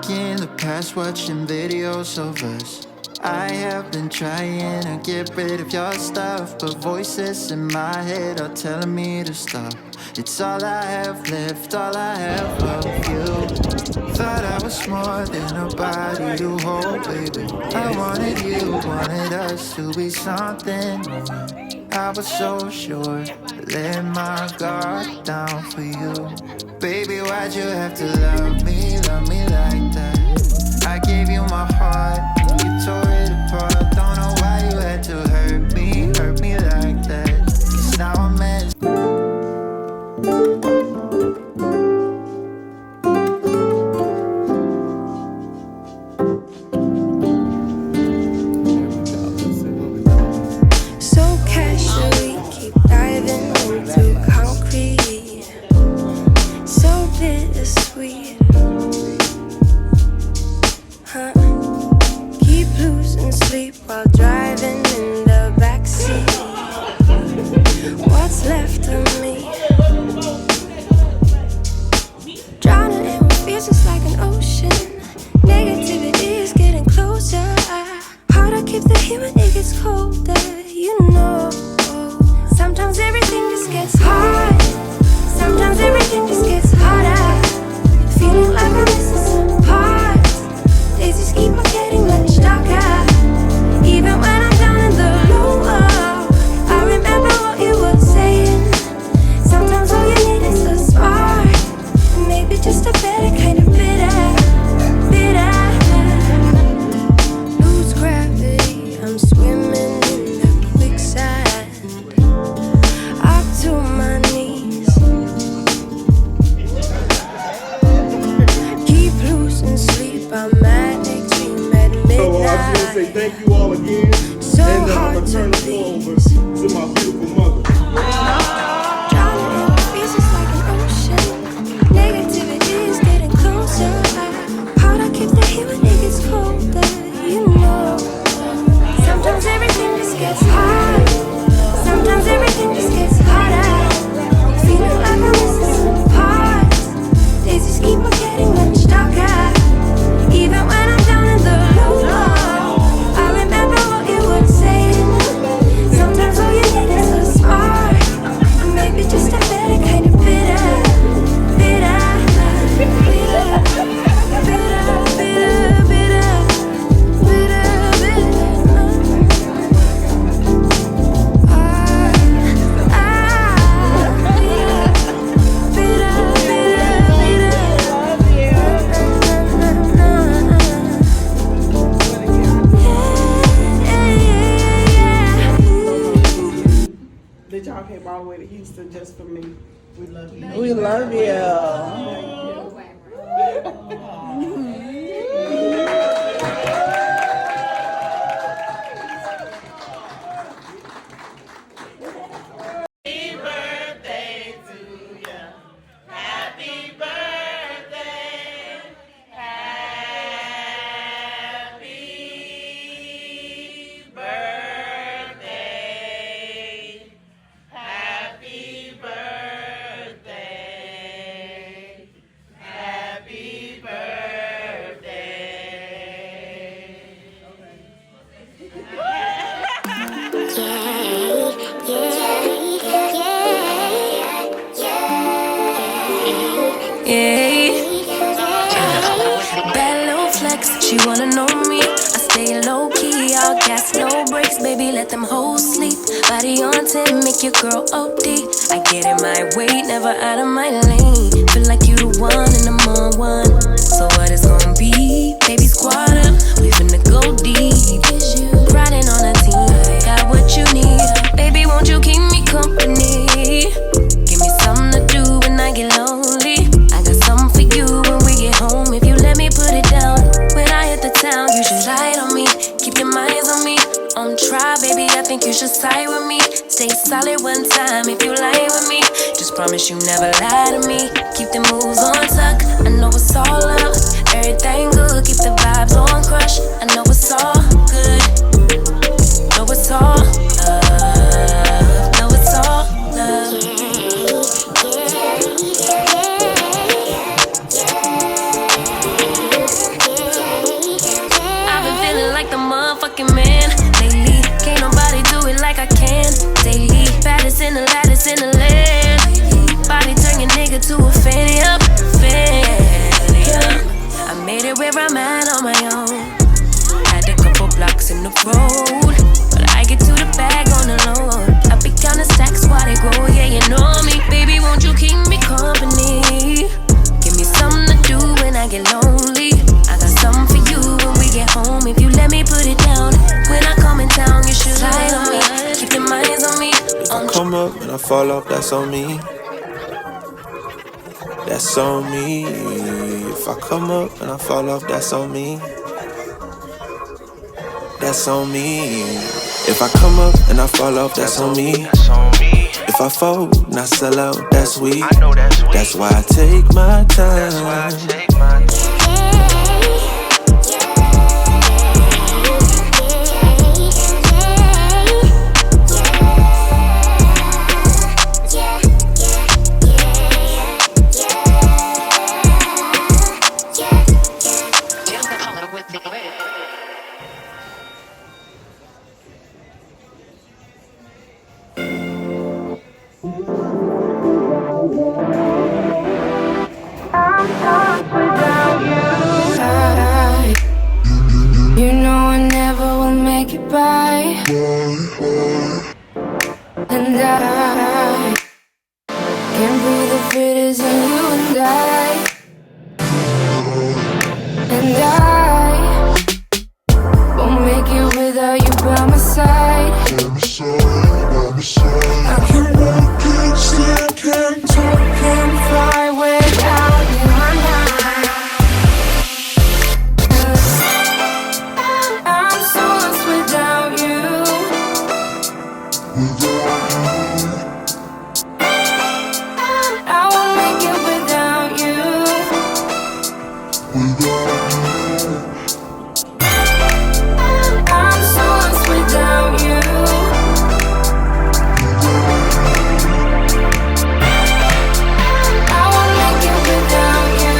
stuck in the past watching videos of us. I have been trying to get rid of your stuff, but voices in my head are telling me to stop. It's all I have left, all I have of you. Thought I was more than a body to hold, baby. I wanted you, wanted us to be something more. I was so sure, let my guard down for you. Baby, why'd you have to love me like that? I gave you my heart, you tore it apart. Don't know why you had to hurt me like that. 'Cause now I'm messed. So casually keep diving into concrete. So bittersweet. Keep losing sleep while driving in the backseat. What's left of me? Drowning in what feels just like an ocean. Negativity is getting closer. Hard to keep the heat when it gets colder. You know, sometimes everything just gets hard. Sometimes everything just gets harder. Feeling like I'm missing some parts. Days just keep on getting much darker. Even when I'm down in the lower, I remember what you were saying. Sometimes all you need is a spark. Maybe just a better kind of bitter. Lose gravity, I'm swimming in the quicksand. Up to my knees. Keep losing sleep, I'm manic dream at midnight. So I just want to say thank you all again. So and I'm hard going to turn to the floor leave. over to my beautiful mother. Drowning in what feels just like an ocean. Negativity is getting closer. Hard to keep the heat when it gets colder. You know, sometimes everything just gets hard. Sometimes everything just gets harder. Feeling like I'm missing some parts. Days just keep on getting much darker. Even when I'm down in the lower, I remember what you were saying. Sometimes all you need is a spark. Maybe just a better kind of bitter. That y'all came all the way to Houston just for me. We love you. We love you. Bad little flex, she wanna know me. I stay low key, all gas, no brakes. Baby, let them hoes sleep. Body on 10, make your girl OD. I get in my way, never out of my lane. Feel like you the one and I'm on one. So what it's gonna be? Baby, squad up, we finna go deep. Riding on a team, got what you need. Baby, won't you keep me company? Give me something to do when I get lonely. I got something for you when we get home. If you let me put it down, when I hit the town, you should ride on me. Keep your minds on me. On try, baby, I think you should side with me. Stay solid one time if you lie with me. Just promise you never lie to me. Keep the moves on tuck, I know it's all love. Everything good, keep the vibes on crush. I know it's all good. Know it's all love. Know it's all love. fall off, that's on me. That's on me. If I come up and I fall off, that's on me. That's on me. If I come up and I fall off, that's on me. If I fold and I sell out, that's weak. That's why I take my time. You know I never will make it by. And I can't breathe if it isn't you and I. And I won't make it without you by my side. I can walk, can't stand, can't talk, can't fly without you. I'm so lost without you. I won't make it without you. I'm so lost without you. I won't make it without you.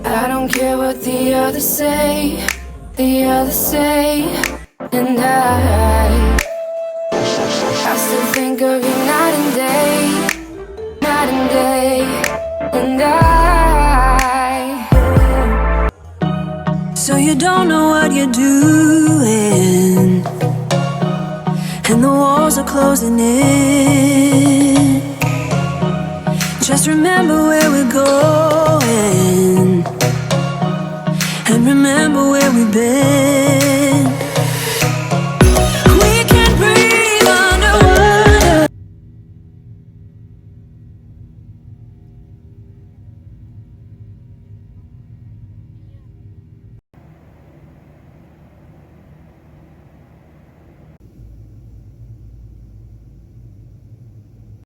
I don't care what the others say, and I still think of you night and day, and I. So you don't know what you're doing, and the walls are closing in. Just remember where we're going, and remember where we've been.